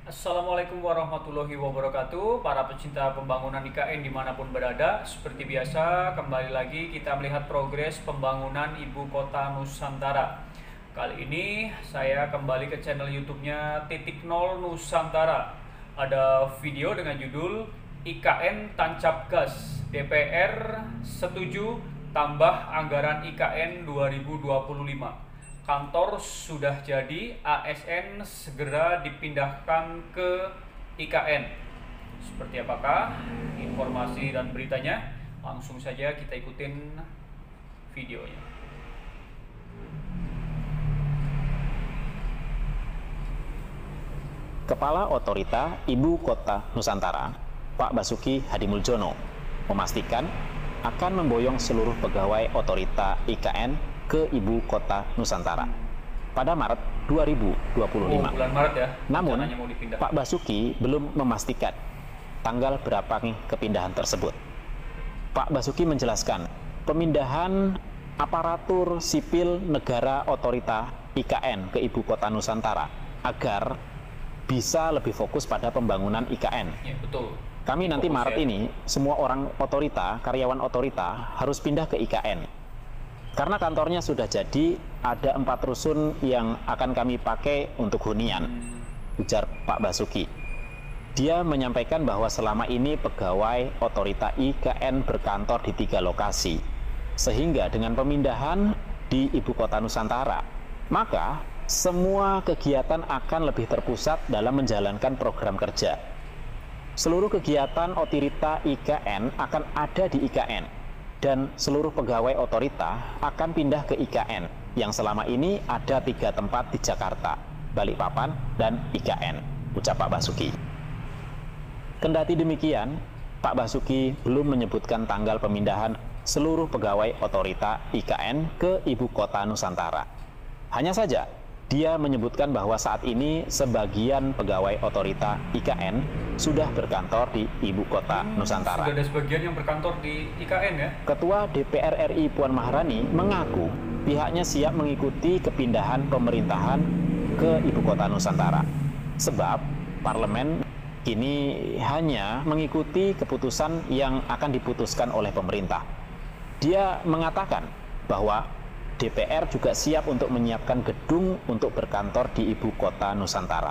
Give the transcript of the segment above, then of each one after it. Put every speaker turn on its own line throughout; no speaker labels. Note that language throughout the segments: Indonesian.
Assalamualaikum warahmatullahi wabarakatuh. Para pecinta pembangunan IKN dimanapun berada, seperti biasa kembali lagi kita melihat progres pembangunan Ibu Kota Nusantara. Kali ini saya kembali ke channel YouTube-nya Titik Nol Nusantara. Ada video dengan judul IKN Tancap Gas, DPR setuju tambah anggaran IKN 2025. Kantor sudah jadi, ASN segera dipindahkan ke IKN. Seperti apakah informasi dan beritanya? Langsung saja kita ikutin videonya.
Kepala Otorita Ibu Kota Nusantara, Pak Basuki Hadimuljono, memastikan akan memboyong seluruh pegawai Otorita IKN ke Ibu Kota Nusantara pada Maret 2025.
Bulan Maret ya.
Namun, Pak Basuki belum memastikan tanggal berapa nih kepindahan tersebut. Pak Basuki menjelaskan, pemindahan aparatur sipil negara Otorita IKN ke Ibu Kota Nusantara agar bisa lebih fokus pada pembangunan IKN.
Ya, betul.
Kami nanti Maret ini, semua orang otorita, karyawan otorita harus pindah ke IKN. Karena kantornya sudah jadi, ada 4 rusun yang akan kami pakai untuk hunian, ujar Pak Basuki. Dia menyampaikan bahwa selama ini pegawai otorita IKN berkantor di 3 lokasi. Sehingga dengan pemindahan di Ibu Kota Nusantara, maka semua kegiatan akan lebih terpusat dalam menjalankan program kerja. Seluruh kegiatan otorita IKN akan ada di IKN. Dan seluruh pegawai otorita akan pindah ke IKN yang selama ini ada 3 tempat di Jakarta, Balikpapan, dan IKN, ucap Pak Basuki. Kendati demikian, Pak Basuki belum menyebutkan tanggal pemindahan seluruh pegawai otorita IKN ke Ibu Kota Nusantara. Hanya saja, dia menyebutkan bahwa saat ini sebagian pegawai otorita IKN sudah berkantor di Ibu Kota Nusantara.
Sudah ada sebagian yang berkantor di IKN ya?
Ketua DPR RI Puan Maharani mengaku pihaknya siap mengikuti kepindahan pemerintahan ke Ibu Kota Nusantara. Sebab parlemen kini hanya mengikuti keputusan yang akan diputuskan oleh pemerintah. Dia mengatakan bahwa DPR juga siap untuk menyiapkan gedung untuk berkantor di Ibu Kota Nusantara,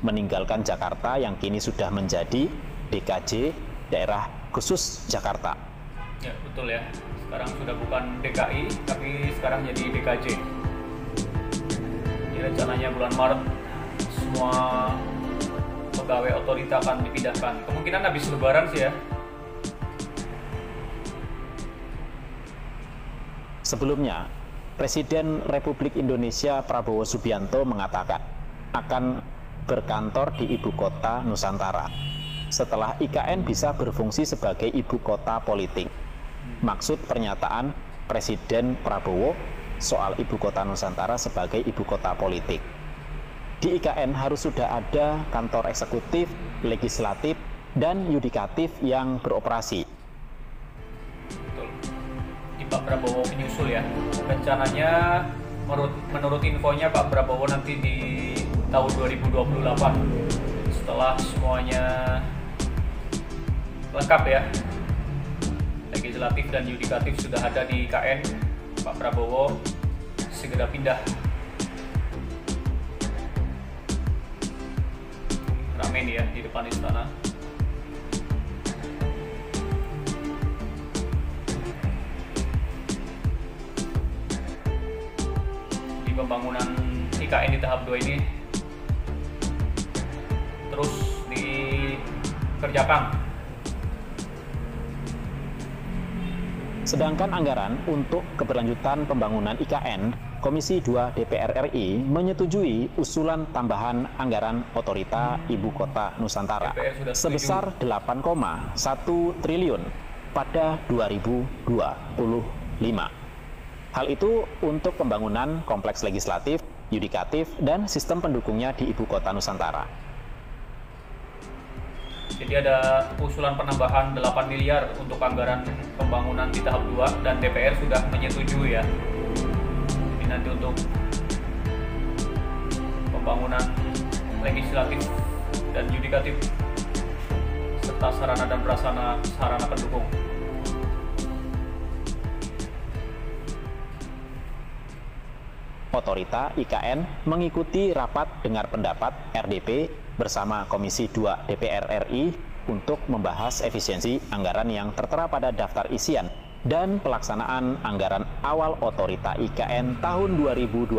meninggalkan Jakarta yang kini sudah menjadi DKJ, Daerah Khusus Jakarta.
Ya, betul ya. Sekarang sudah bukan DKI, tapi sekarang jadi DKJ. Jadi rencananya bulan Maret semua pegawai otorita akan dipindahkan. Kemungkinan habis Lebaran sih ya.
Sebelumnya, Presiden Republik Indonesia Prabowo Subianto mengatakan akan berkantor di Ibu Kota Nusantara setelah IKN bisa berfungsi sebagai ibu kota politik. Maksud pernyataan Presiden Prabowo soal Ibu Kota Nusantara sebagai ibu kota politik. Di IKN harus sudah ada kantor eksekutif, legislatif, dan yudikatif yang beroperasi.
Pak Prabowo menyusul ya. Rencananya menurut infonya Pak Prabowo nanti di tahun 2028 setelah semuanya lengkap ya, legislatif dan yudikatif sudah ada di IKN, Pak Prabowo segera pindah. Rame nih ya di depan istana. Pembangunan IKN di tahap 2 ini terus dikerjakan.
Sedangkan anggaran untuk keberlanjutan pembangunan IKN, Komisi 2 DPR RI menyetujui usulan tambahan anggaran otorita Ibu Kota Nusantara sebesar 8,1 triliun pada 2025. Hal itu untuk pembangunan kompleks legislatif, yudikatif, dan sistem pendukungnya di Ibu Kota Nusantara.
Jadi ada usulan penambahan 8 miliar untuk anggaran pembangunan di tahap 2 dan DPR sudah menyetujui ya. Jadi nanti untuk pembangunan legislatif dan yudikatif, serta sarana dan prasarana sarana pendukung.
Otorita IKN mengikuti rapat dengar pendapat RDP bersama Komisi 2 DPR RI untuk membahas efisiensi anggaran yang tertera pada daftar isian dan pelaksanaan anggaran awal Otorita IKN tahun 2025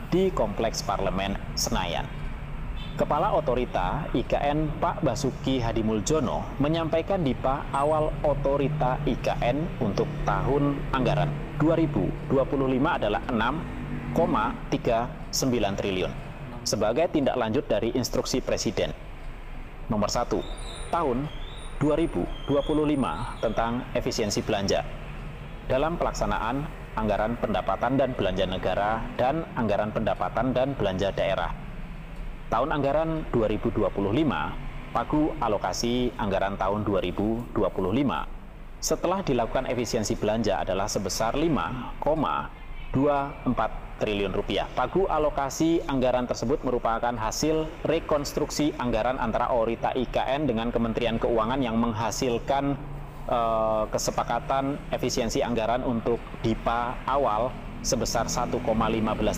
di Kompleks Parlemen Senayan. Kepala Otorita IKN Pak Basuki Hadimuljono menyampaikan DIPA awal Otorita IKN untuk tahun anggaran 2025 adalah 6,39 triliun sebagai tindak lanjut dari instruksi Presiden nomor 1 tahun 2025 tentang efisiensi belanja dalam pelaksanaan anggaran pendapatan dan belanja negara dan anggaran pendapatan dan belanja daerah. Tahun anggaran 2025, pagu alokasi anggaran tahun 2025 setelah dilakukan efisiensi belanja adalah sebesar 5,24 triliun rupiah. Pagu alokasi anggaran tersebut merupakan hasil rekonstruksi anggaran antara Otorita IKN dengan Kementerian Keuangan yang menghasilkan kesepakatan efisiensi anggaran untuk DIPA awal sebesar 1,15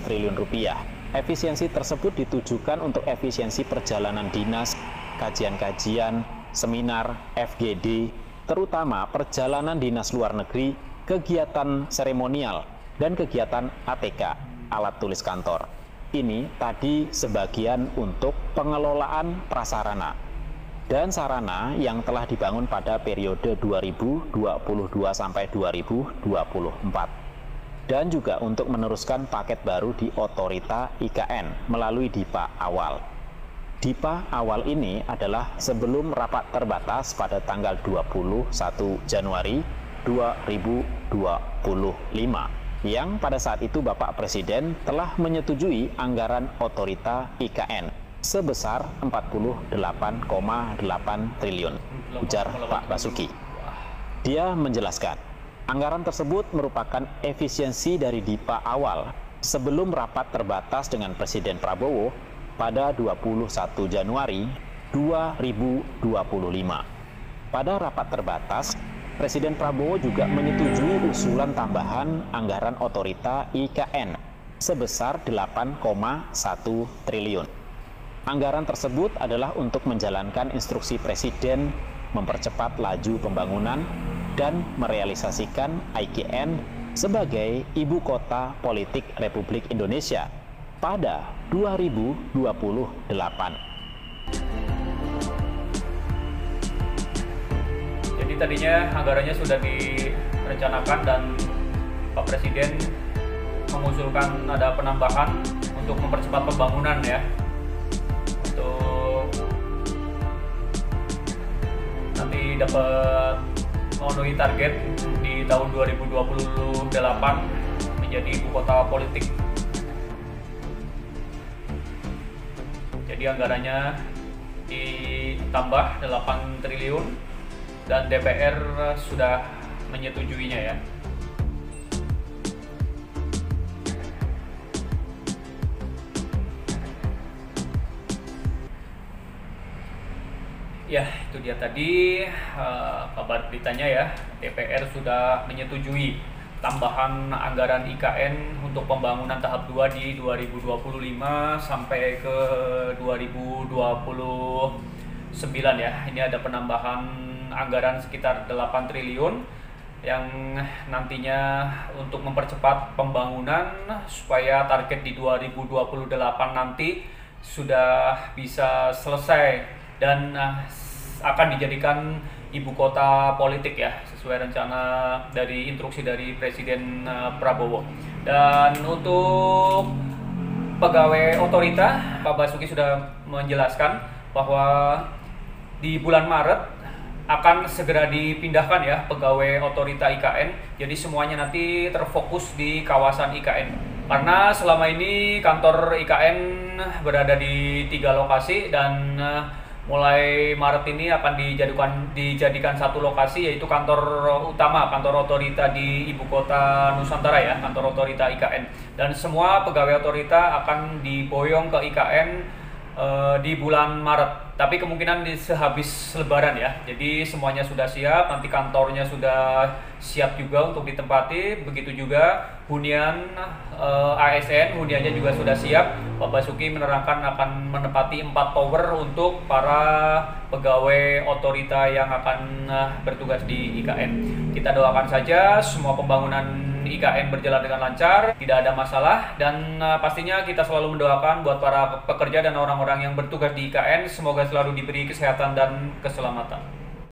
triliun rupiah. Efisiensi tersebut ditujukan untuk efisiensi perjalanan dinas, kajian-kajian, seminar, FGD, terutama perjalanan dinas luar negeri, kegiatan seremonial, dan kegiatan ATK, alat tulis kantor. Ini tadi sebagian untuk pengelolaan prasarana dan sarana yang telah dibangun pada periode 2022 sampai 2024. Dan juga untuk meneruskan paket baru di Otorita IKN melalui DIPA awal. DIPA awal ini adalah sebelum rapat terbatas pada tanggal 21 Januari 2025 yang pada saat itu Bapak Presiden telah menyetujui anggaran Otorita IKN sebesar 48,8 triliun, ujar Pak Basuki. Dia menjelaskan, anggaran tersebut merupakan efisiensi dari DIPA awal sebelum rapat terbatas dengan Presiden Prabowo pada 21 Januari 2025. Pada rapat terbatas, Presiden Prabowo juga menyetujui usulan tambahan anggaran Otorita IKN sebesar 8,1 triliun. Anggaran tersebut adalah untuk menjalankan instruksi Presiden mempercepat laju pembangunan dan merealisasikan IKN sebagai ibu kota politik Republik Indonesia pada 2028.
Jadi tadinya anggarannya sudah direncanakan dan Pak Presiden mengusulkan ada penambahan untuk mempercepat pembangunan ya. Untuk nanti dapat memenuhi target di tahun 2028 menjadi ibu kota politik. Jadi anggarannya ditambah 8 triliun dan DPR sudah menyetujuinya ya. Ya, itu dia tadi kabar beritanya ya. DPR sudah menyetujui tambahan anggaran IKN untuk pembangunan tahap 2 di 2025 sampai ke 2029 ya. Ini ada penambahan anggaran sekitar 8 triliun yang nantinya untuk mempercepat pembangunan supaya target di 2028 nanti sudah bisa selesai dan akan dijadikan ibu kota politik ya, sesuai rencana dari instruksi dari Presiden Prabowo. Dan untuk pegawai otorita, Pak Basuki sudah menjelaskan bahwa di bulan Maret akan segera dipindahkan ya pegawai otorita IKN, jadi semuanya nanti terfokus di kawasan IKN. Karena selama ini kantor IKN berada di 3 lokasi dan mulai Maret ini akan dijadikan satu lokasi, yaitu kantor utama, kantor otorita di ibu kota Nusantara ya, kantor otorita IKN. Dan semua pegawai otorita akan diboyong ke IKN di bulan Maret. Tapi kemungkinan sehabis Lebaran ya. Jadi semuanya sudah siap, nanti kantornya sudah siap juga untuk ditempati. Begitu juga hunian ASN, huniannya juga sudah siap. Pak Basuki menerangkan akan menempati 4 tower untuk para pegawai otorita yang akan bertugas di IKN. Kita doakan saja semua pembangunan IKN berjalan dengan lancar, tidak ada masalah, dan pastinya kita selalu mendoakan buat para pekerja dan orang-orang yang bertugas di IKN, semoga selalu diberi kesehatan dan keselamatan.